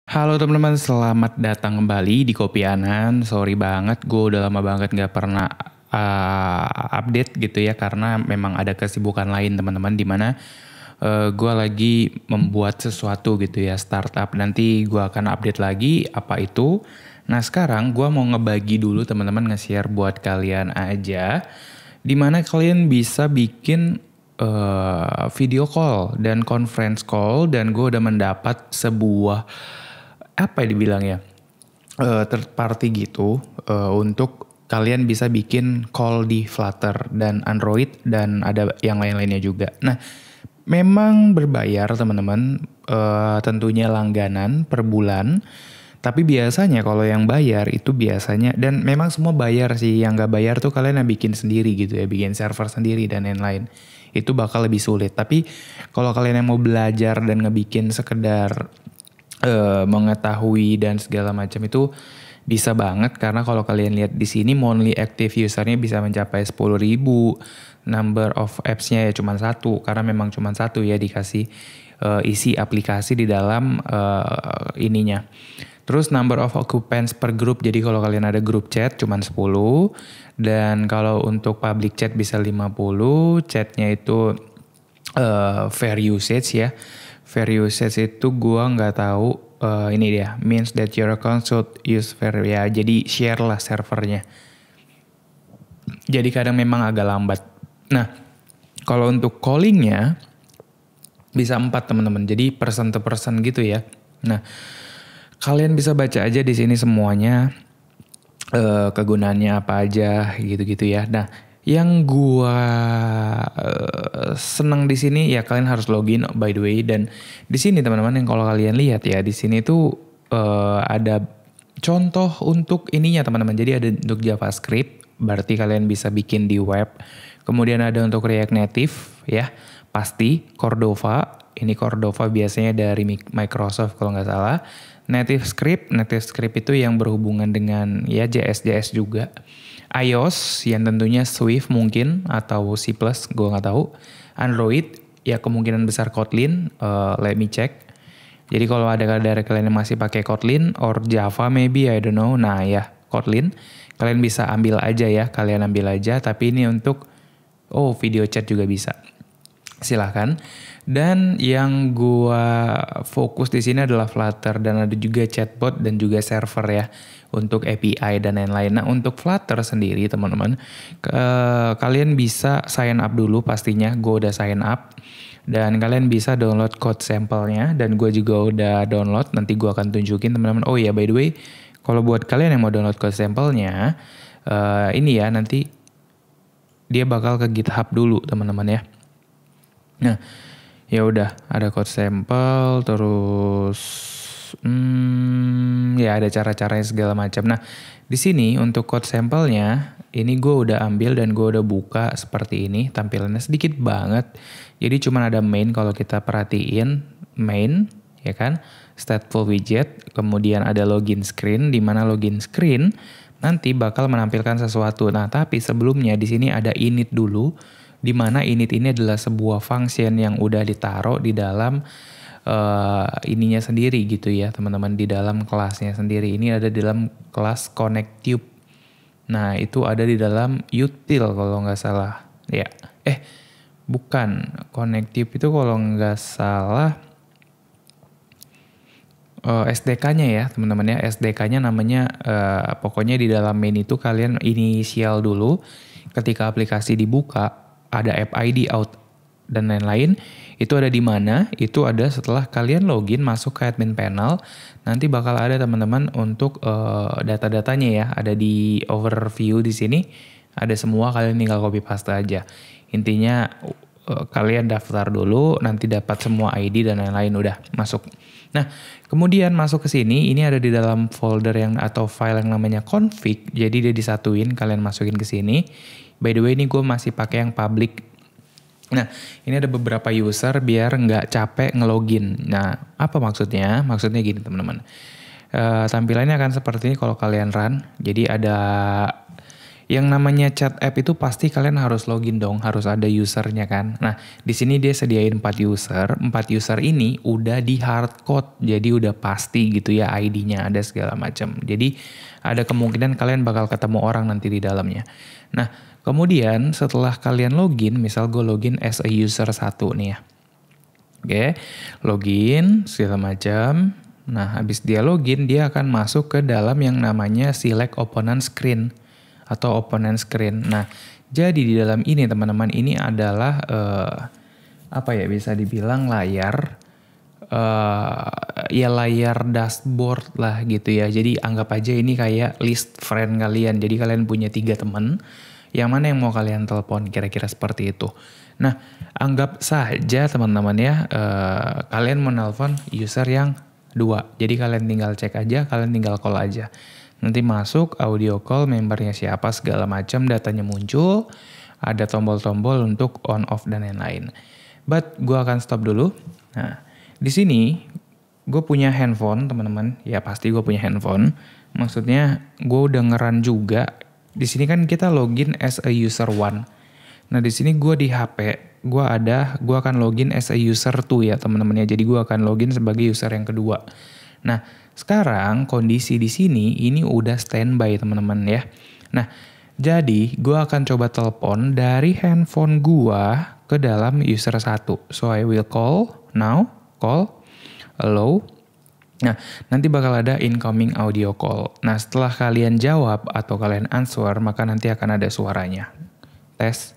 Halo teman-teman, selamat datang kembali di Kopianan. Sorry banget, gue udah lama banget nggak pernah update gitu ya, karena memang ada kesibukan lain teman-teman, dimana gue lagi membuat sesuatu gitu ya, startup. Nanti gue akan update lagi apa itu. Nah sekarang gue mau ngebagi dulu teman-teman, nge-share buat kalian aja, dimana kalian bisa bikin video call dan conference call, dan gue udah mendapat sebuah apa ya dibilang ya, third party gitu, untuk kalian bisa bikin call di Flutter dan Android dan ada yang lain-lainnya juga. Nah, memang berbayar teman-teman, tentunya langganan per bulan. Tapi biasanya kalau yang bayar itu biasanya, dan memang semua bayar sih, yang nggak bayar tuh kalian yang bikin sendiri gitu ya, bikin server sendiri dan lain-lain. Itu bakal lebih sulit. Tapi kalau kalian yang mau belajar dan ngebikin sekedar mengetahui dan segala macam itu bisa banget, karena kalau kalian lihat di sini monthly active usernya bisa mencapai 10.000, number of apps-nya ya cuma satu, karena memang cuma satu ya dikasih isi aplikasi di dalam ininya. Terus number of occupants per group, jadi kalau kalian ada grup chat cuma 10, dan kalau untuk public chat bisa 50, chatnya itu fair usage ya. Fair usage itu gua nggak tahu, ini dia, means that your account should use fair ya, jadi share lah servernya. Jadi kadang memang agak lambat. Nah, kalau untuk callingnya bisa 4 teman-teman, jadi person to person gitu ya. Nah, kalian bisa baca aja di sini semuanya, kegunaannya apa aja gitu-gitu ya. Nah, yang gua seneng di sini ya, kalian harus login by the way. Dan di sini teman-teman, yang kalau kalian lihat ya, di sini tuh ada contoh untuk ininya teman-teman. Jadi ada untuk JavaScript, berarti kalian bisa bikin di web. Kemudian ada untuk React Native ya, pasti Cordova. Ini Cordova biasanya dari Microsoft kalau nggak salah. Native Script itu yang berhubungan dengan ya JS juga. iOS yang tentunya Swift mungkin atau C++, gue nggak tahu. Android ya kemungkinan besar Kotlin, let me check. Jadi kalau ada dari kalian yang masih pakai Kotlin or Java maybe, I don't know. Nah ya Kotlin, kalian bisa ambil aja ya, kalian ambil aja. Tapi ini untuk video chat juga bisa. Silahkan. Dan yang gua fokus di sini adalah Flutter, dan ada juga chatbot dan juga server ya untuk API dan lain-lain. Nah untuk Flutter sendiri teman-teman, kalian bisa sign up dulu pastinya. Gue udah sign up dan kalian bisa download code sampelnya, dan gue juga udah download. Nanti gue akan tunjukin teman-teman. Oh iya by the way, kalau buat kalian yang mau download code sampelnya, ini ya nanti dia bakal ke GitHub dulu teman-teman ya. Nah, ya udah ada code sample, terus ya ada cara-caranya segala macam. Nah, di sini untuk code sampelnya ini gue udah ambil dan gue udah buka seperti ini, tampilannya sedikit banget. Jadi cuma ada main, kalau kita perhatiin main ya kan, stateful widget, kemudian ada login screen, di mana login screen nanti bakal menampilkan sesuatu. Nah, tapi sebelumnya di sini ada init dulu, di mana init ini adalah sebuah function yang udah ditaruh di dalam ininya sendiri gitu ya teman-teman, di dalam kelasnya sendiri. Ini ada di dalam kelas ConnectTube. Nah itu ada di dalam util kalau nggak salah ya. Bukan, ConnectTube itu kalau nggak salah SDK-nya ya teman-teman ya. SDK-nya namanya pokoknya di dalam main itu kalian inisial dulu. Ketika aplikasi dibuka ada app ID out dan lain-lain, itu ada di mana? Itu ada setelah kalian login masuk ke admin panel. Nanti bakal ada teman-teman untuk data-datanya ya, ada di overview di sini, ada semua, kalian tinggal copy paste aja. Intinya kalian daftar dulu, nanti dapat semua ID dan lain-lain, udah masuk. Nah, kemudian masuk ke sini, ini ada di dalam folder yang atau file yang namanya config. Jadi dia disatuin, kalian masukin ke sini. By the way ini gue masih pakai yang public. Nah ini ada beberapa user biar nggak capek ngelogin. Nah apa maksudnya? Maksudnya gini teman-teman. Tampilannya akan seperti ini kalau kalian run. Jadi ada Yang namanya chat app itu pasti kalian harus login dong, harus ada usernya kan. Nah, di sini dia sediain 4 user. 4 user ini udah di hard code, jadi udah pasti gitu ya ID-nya ada segala macam. Jadi ada kemungkinan kalian bakal ketemu orang nanti di dalamnya. Nah, kemudian setelah kalian login, misal gue login as a user 1 nih ya. Oke, login segala macam. Nah, habis dia login, dia akan masuk ke dalam yang namanya select opponent screen atau opponent screen. Nah, jadi di dalam ini teman-teman, ini adalah apa ya, bisa dibilang layar ya layar dashboard lah gitu ya. Jadi anggap aja ini kayak list friend kalian. Jadi kalian punya 3 teman, yang mana yang mau kalian telepon, kira-kira seperti itu. Nah, anggap saja teman-teman ya, kalian mau nelpon user yang 2. Jadi kalian tinggal cek aja, kalian tinggal call aja. Nanti masuk audio call, membernya siapa segala macam, datanya muncul, ada tombol-tombol untuk on off dan lain-lain. But gue akan stop dulu. Nah, di sini gue punya handphone teman-teman, ya pasti gue punya handphone. Maksudnya gue udah ngeran juga. Di sini kan kita login as a user 1. Nah di sini gue di HP, gue akan login as a user 2 ya teman-teman ya. Jadi gue akan login sebagai user yang kedua. Nah, sekarang kondisi di sini ini udah standby teman-teman ya. Nah, jadi gue akan coba telepon dari handphone gue ke dalam user 1. So I will call now, call, hello. Nah, nanti bakal ada incoming audio call. Nah, setelah kalian jawab atau kalian answer, maka nanti akan ada suaranya. Tes.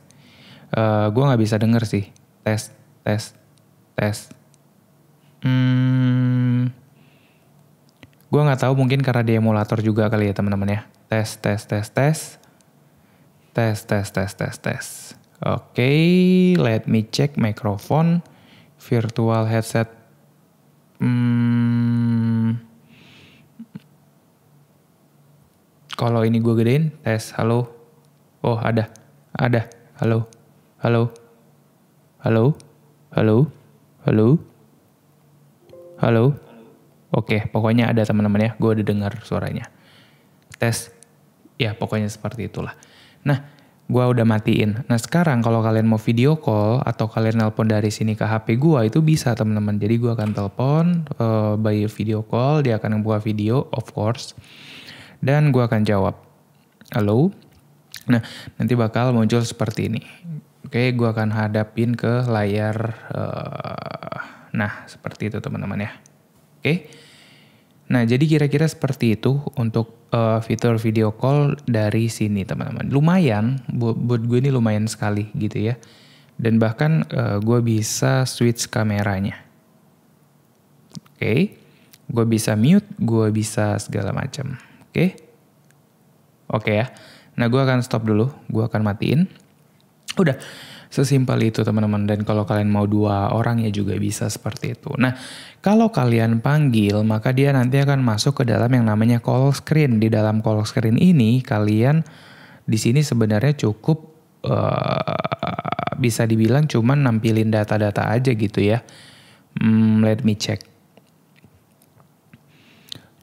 Gue nggak bisa denger sih. Tes. Gue nggak tahu, mungkin karena di emulator juga kali ya teman-teman ya. Tes. Oke, let me check microphone, virtual headset. Kalau ini gue gedein, tes, halo. Oh ada, halo. Oke, pokoknya ada teman-teman ya, gue udah dengar suaranya. Tes, ya pokoknya seperti itulah. Nah, gue udah matiin. Nah sekarang kalau kalian mau video call atau kalian nelpon dari sini ke HP gue, itu bisa teman-teman. Jadi gue akan telepon by video call, dia akan buka video, of course. Dan gue akan jawab, halo. Nah, nanti bakal muncul seperti ini. Oke, gue akan hadapin ke layar, nah seperti itu teman-teman ya. Oke. Nah, jadi kira-kira seperti itu untuk fitur video call dari sini teman-teman. Lumayan, buat gue ini lumayan sekali gitu ya. Dan bahkan gue bisa switch kameranya. Oke. Gue bisa mute, gue bisa segala macam. Oke. Oke ya. Nah, gue akan stop dulu, gue akan matiin. Udah, sesimpel itu teman-teman. Dan kalau kalian mau 2 orang ya juga bisa seperti itu. Nah, kalau kalian panggil, maka dia nanti akan masuk ke dalam yang namanya call screen. Di dalam call screen ini, kalian di sini sebenarnya cukup bisa dibilang cuman nampilin data-data aja gitu ya. Let me check.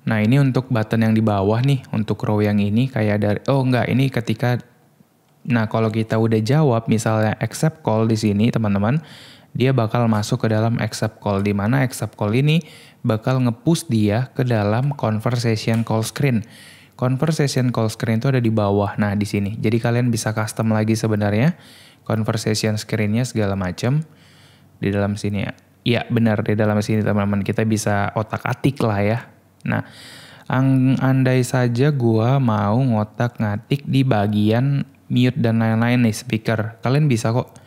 Nah, ini untuk button yang di bawah nih, untuk row yang ini kayak dari, oh enggak, ini ketika, nah kalau kita udah jawab misalnya accept call di sini teman-teman, dia bakal masuk ke dalam accept call, di mana accept call ini bakal nge-push dia ke dalam conversation call screen. Conversation call screen itu ada di bawah, nah di sini. Jadi kalian bisa custom lagi sebenarnya conversation screen-nya segala macam di dalam sini ya. Iya benar, di dalam sini teman-teman kita bisa otak-atik lah ya. Nah, andai saja gua mau ngotak-ngatik di bagian mute dan lain-lain nih speaker, kalian bisa kok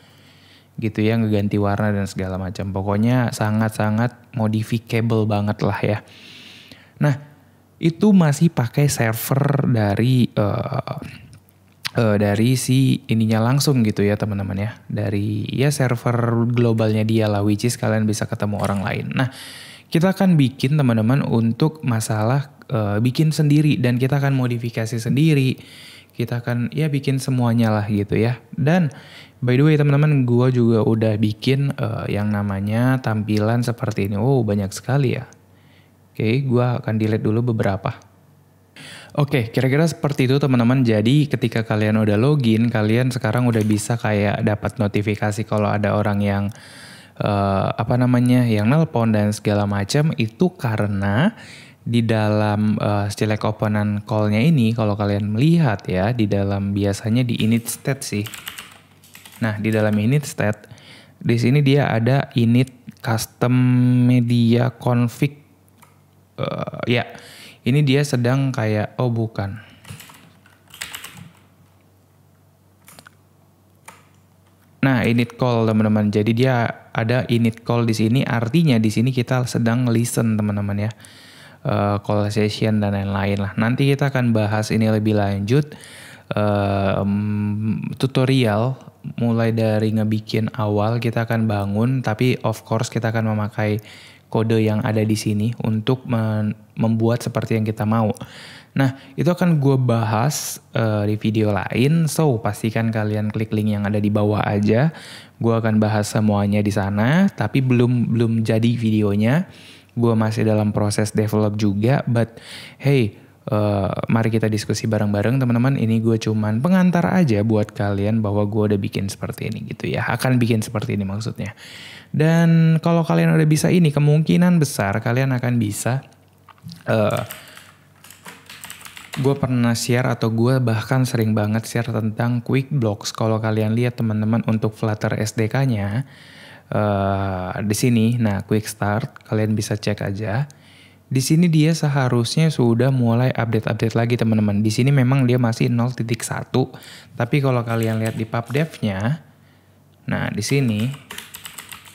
gitu ya, ngeganti warna dan segala macam. Pokoknya sangat-sangat modificable banget lah ya. Nah, itu masih pakai server dari si ininya langsung gitu ya teman-teman ya. Dari ya server globalnya dia lah, which is kalian bisa ketemu orang lain. Nah, kita akan bikin teman-teman untuk masalah bikin sendiri dan kita akan modifikasi sendiri. Kita akan ya bikin semuanya lah gitu ya. Dan by the way teman-teman, gue juga udah bikin yang namanya tampilan seperti ini. Oh banyak sekali ya. Oke, gue akan delete dulu beberapa. Oke, kira-kira seperti itu teman-teman. Jadi ketika kalian udah login, kalian sekarang udah bisa kayak dapat notifikasi kalau ada orang yang yang nelpon dan segala macam. Itu karena di dalam select opponent call-nya ini, kalau kalian melihat ya, di dalam biasanya di init state sih. Nah, di dalam init state, di sini dia ada init custom media config. Ya, ini dia sedang kayak, oh bukan. Nah, init call teman-teman. Jadi dia ada init call di sini. Artinya di sini kita sedang listen teman-teman ya. Call session dan lain-lain lah. Nanti kita akan bahas ini lebih lanjut. Tutorial mulai dari ngebikin awal kita akan bangun. Tapi of course kita akan memakai kode yang ada di sini untuk membuat seperti yang kita mau. Nah, itu akan gue bahas di video lain. So, pastikan kalian klik link yang ada di bawah aja. Gue akan bahas semuanya di sana, tapi belum jadi videonya. Gue masih dalam proses develop juga, but hey, mari kita diskusi bareng-bareng teman-teman. Ini gue cuman pengantar aja buat kalian bahwa gue udah bikin seperti ini gitu ya. Akan bikin seperti ini maksudnya. Dan kalau kalian udah bisa ini, kemungkinan besar kalian akan bisa. Gue pernah share atau gue bahkan sering banget share tentang Quick Blocks. Kalau kalian lihat teman-teman untuk Flutter SDK-nya di sini, nah Quick Start kalian bisa cek aja. Di sini dia seharusnya sudah mulai update lagi teman-teman. Di sini memang dia masih 0.1, tapi kalau kalian lihat di pubdev-nya, nah di sini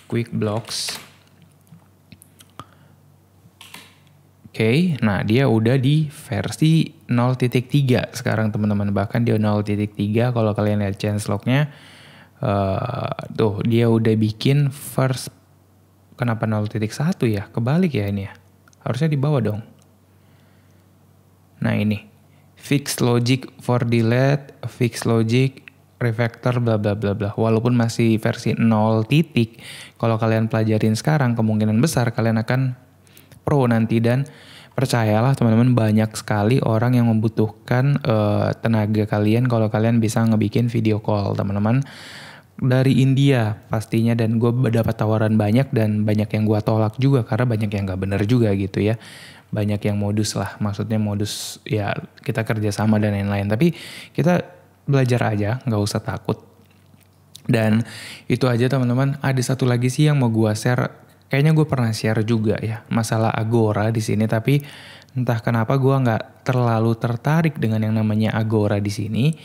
Quick Blocks. Oke, nah dia udah di versi 0.3 sekarang teman-teman. Bahkan dia 0.3 kalau kalian lihat changelog-nya. Tuh dia udah bikin first. Kenapa 0.1 ya? Kebalik ya ini ya. Harusnya di bawah dong. Nah ini. Fix logic for delete, fix logic refactor bla bla bla bla. Walaupun masih versi 0 titik, kalau kalian pelajarin sekarang kemungkinan besar kalian akan pro nanti. Dan percayalah teman-teman, banyak sekali orang yang membutuhkan tenaga kalian kalau kalian bisa ngebikin video call teman-teman. Dari India pastinya, dan gue dapat tawaran banyak dan banyak yang gue tolak juga karena banyak yang gak bener juga gitu ya. Banyak yang modus lah, maksudnya modus ya kita kerjasama dan lain-lain. Tapi kita belajar aja, gak usah takut. Dan itu aja teman-teman. Ada satu lagi sih yang mau gue share. Kayaknya gue pernah share juga ya masalah Agora di sini, tapi entah kenapa gue nggak terlalu tertarik dengan yang namanya Agora di sini.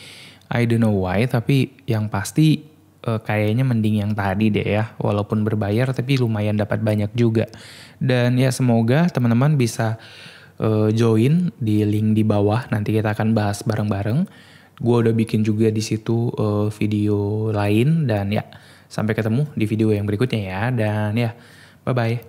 I don't know why, tapi yang pasti kayaknya mending yang tadi deh ya. Walaupun berbayar tapi lumayan dapat banyak juga. Dan ya semoga teman-teman bisa join di link di bawah. Nanti kita akan bahas bareng-bareng. Gue udah bikin juga di situ video lain, dan ya sampai ketemu di video yang berikutnya ya. Dan ya bye-bye.